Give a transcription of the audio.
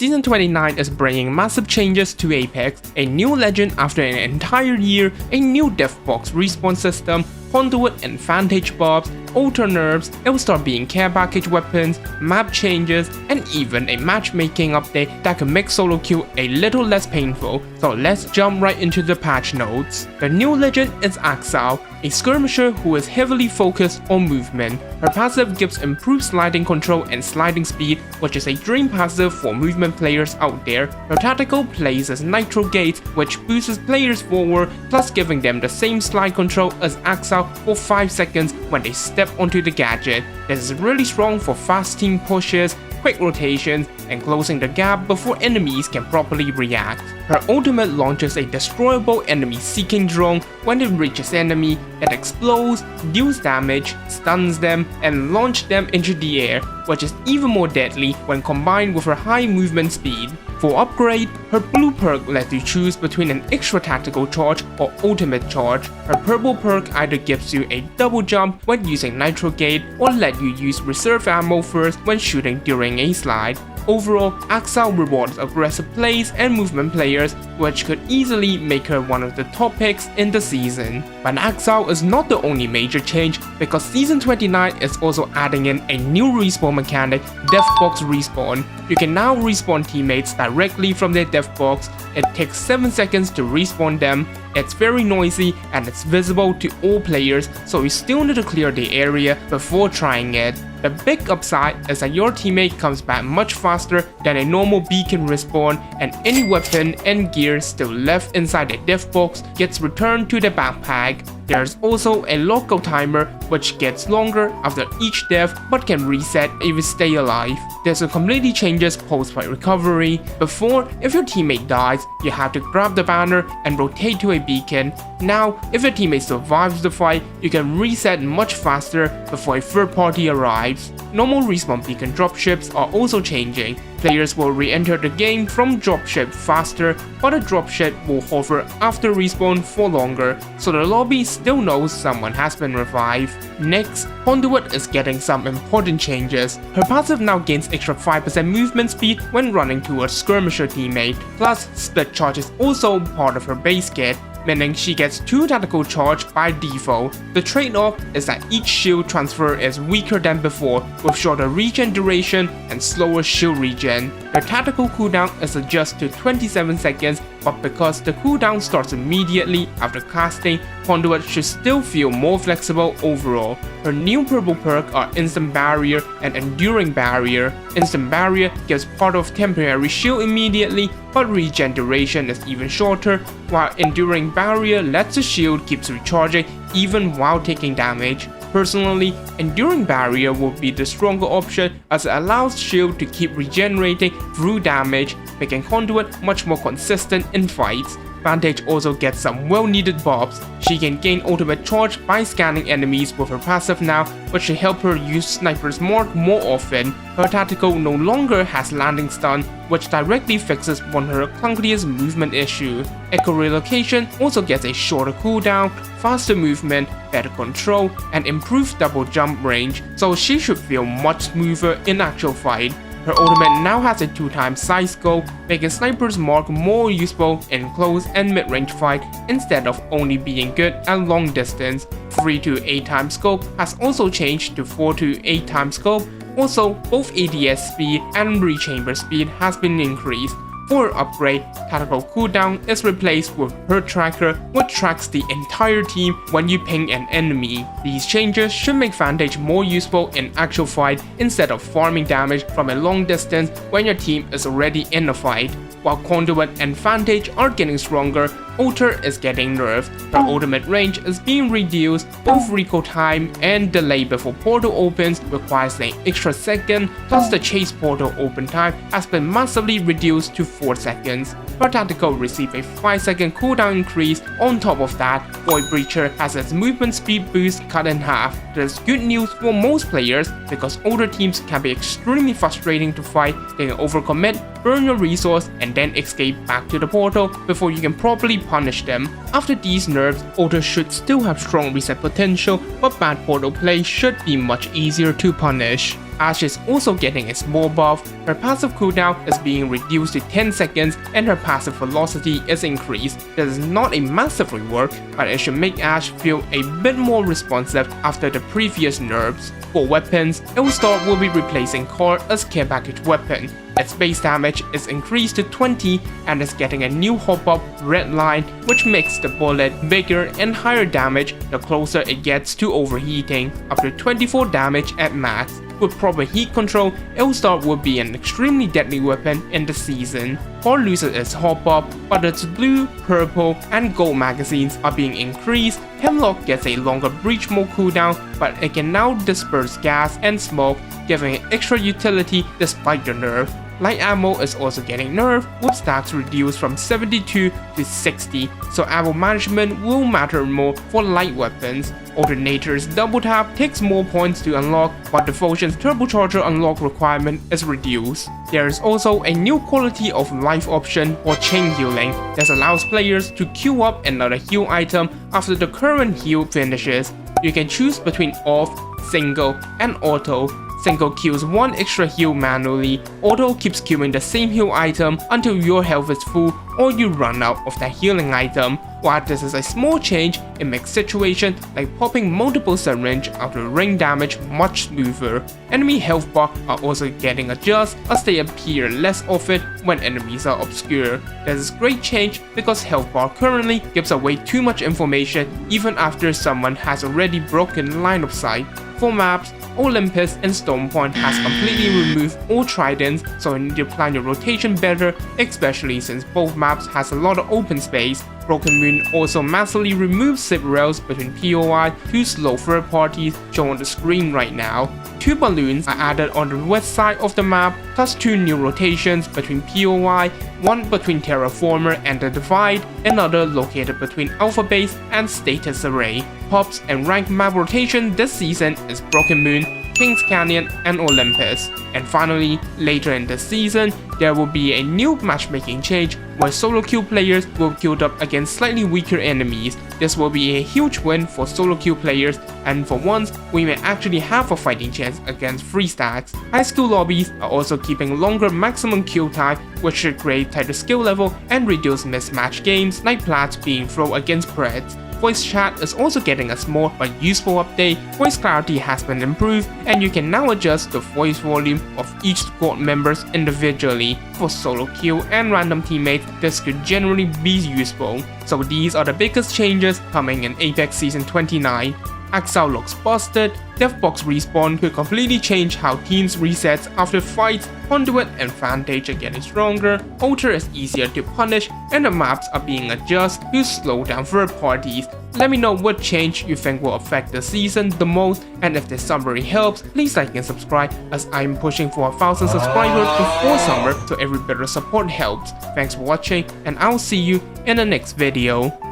Season 29 is bringing massive changes to Apex, a new legend after an entire year, a new Deathbox Respawn system, Conduit and Vantage Buffs, auto nerfs, it will start being care package weapons, map changes, and even a matchmaking update that can make solo queue a little less painful. So let's jump right into the patch notes. The new legend is Axel, a skirmisher who is heavily focused on movement. Her passive gives improved sliding control and sliding speed, which is a dream passive for movement players out there. Her tactical plays as Nitro Gates, which boosts players forward, plus giving them the same slide control as Axel for 5 seconds when they step onto the gadget. This is really strong for fast team pushes, quick rotations, and closing the gap before enemies can properly react. Her ultimate launches a destroyable enemy-seeking drone. When it reaches enemy, it explodes, deals damage, stuns them, and launches them into the air, which is even more deadly when combined with her high movement speed. For upgrade, her blue perk lets you choose between an extra tactical charge or ultimate charge. Her purple perk either gives you a double jump when using Nitro Gate or let you use reserve ammo first when shooting during a slide. Overall, Axel rewards aggressive plays and movement players, which could easily make her one of the top picks in the season. But Axel is not the only major change, because Season 29 is also adding in a new respawn mechanic, Deathbox Respawn. You can now respawn teammates directly from their Deathbox. It takes 7 seconds to respawn them. It's very noisy and it's visible to all players, so you still need to clear the area before trying it. The big upside is that your teammate comes back much faster than a normal beacon respawn, and any weapon and gear still left inside the Deathbox gets returned to the backpack. There's also a lockout timer which gets longer after each death but can reset if you stay alive. This will completely changes post-fight recovery. Before, if your teammate dies, you have to grab the banner and rotate to a beacon. Now, if your teammate survives the fight, you can reset much faster before a third party arrives. Normal respawn beacon dropships are also changing. Players will re-enter the game from dropship faster, but a dropship will hover after respawn for longer, so the lobby still knows someone has been revived. Next, Conduit is getting some important changes. Her passive now gains extra 5% movement speed when running towards skirmisher teammate, plus split charge is also part of her base kit, meaning she gets 2 tactical charge by default. The trade-off is that each shield transfer is weaker than before, with shorter regen duration and slower shield regen. The tactical cooldown is adjusted to 27 seconds, but because the cooldown starts immediately after casting, Conduit should still feel more flexible overall. Her new purple perk are Instant Barrier and Enduring Barrier. Instant Barrier gives part of temporary shield immediately, but regen duration is even shorter, while Enduring Barrier lets the shield keep recharging even while taking damage. Personally, Enduring Barrier will be the stronger option as it allows shield to keep regenerating through damage, making Conduit much more consistent in fights. Vantage also gets some well-needed buffs. She can gain ultimate charge by scanning enemies with her passive now, which should help her use Sniper's Mark more often. Her tactical no longer has landing stun, which directly fixes one of her clunkiest movement issue. Echo Relocation also gets a shorter cooldown, faster movement, better control, and improved double jump range, so she should feel much smoother in actual fight. Her ultimate now has a 2x side scope, making Sniper's Mark more useful in close and mid-range fight instead of only being good at long distance. 3 to 8x scope has also changed to 4 to 8x scope. Also, both ADS speed and rechamber speed has been increased. For her upgrade, tactical cooldown is replaced with her tracker, which tracks the entire team when you ping an enemy. These changes should make Vantage more useful in actual fight instead of farming damage from a long distance when your team is already in a fight. While Conduit and Vantage are getting stronger, Alter is getting nerfed. Her ultimate range is being reduced, both recoil time and delay before portal opens requires an extra second, plus the chase portal open time has been massively reduced to 4 seconds. Her tactical received a 5-second cooldown increase. On top of that, Void Breacher has its movement speed boost cut in half. This is good news for most players because older teams can be extremely frustrating to fight, they can overcommit burn your resource and then escape back to the portal before you can properly punish them. After these nerfs, Alter should still have strong reset potential, but bad portal play should be much easier to punish. Ashe is also getting a small buff. Her passive cooldown is being reduced to 10 seconds and her passive velocity is increased. This is not a massive rework, but it should make Ashe feel a bit more responsive after the previous nerfs. For weapons, Healthbar will be replacing Cara as care package weapon. Its base damage is increased to 20 and is getting a new Hopup red line, which makes the bullet bigger and higher damage the closer it gets to overheating, up to 24 damage at max. With proper heat control, Healthbar will be an extremely deadly weapon in the season. Cara loses its Hopup, but its blue, purple, and gold magazines are being increased. Hemlok gets a longer breach mode cooldown, but it can now disperse gas and smoke, giving it extra utility despite the nerf. Light ammo is also getting nerfed, with stacks reduced from 72 to 60, so ammo management will matter more for light weapons. Alternator's double tap takes more points to unlock, but Devotion's turbocharger unlock requirement is reduced. There is also a new quality of life option for chain healing that allows players to queue up another heal item after the current heal finishes. You can choose between off, single, and auto. Single queues one extra heal manually, auto keeps queuing the same heal item until your health is full or you run out of that healing item. While this is a small change, it makes situations like popping multiple syringe after ring damage much smoother. Enemy health bar are also getting adjusted as they appear less often when enemies are obscure. This is great change because health bar currently gives away too much information even after someone has already broken line of sight. For maps, Olympus and Stonepoint has completely removed all tridents, so you need to plan your rotation better, especially since both maps has a lot of open space. Broken Moon also massively removes zip rails between POI to slow third parties shown on the screen right now. 2 balloons are added on the west side of the map, plus 2 new rotations between POI, one between Terraformer and the Divide, another located between Alpha Base and Status Array. Pops and ranked map rotation this season is Broken Moon, Kings Canyon, and Olympus. And finally, later in the season, there will be a new matchmaking change where solo queue players will queue up against slightly weaker enemies. This will be a huge win for solo queue players, and for once, we may actually have a fighting chance against free stacks. High skill lobbies are also keeping longer maximum queue time, which should create tighter skill level and reduce mismatch games like Plats being thrown against Preds. Voice chat is also getting a small but useful update. Voice clarity has been improved, and you can now adjust the voice volume of each squad members individually. For solo queue and random teammates, this could generally be useful. So these are the biggest changes coming in Apex Season 29. Exile looks busted, Deathbox Respawn could completely change how teams resets after fights, Conduit and Vantage are getting stronger, Alter is easier to punish, and the maps are being adjusted to slow down third parties. Let me know what change you think will affect the season the most, and if this summary helps, please like and subscribe as I'm pushing for 1,000 subscribers before summer, so every bit of support helps. Thanks for watching, and I'll see you in the next video.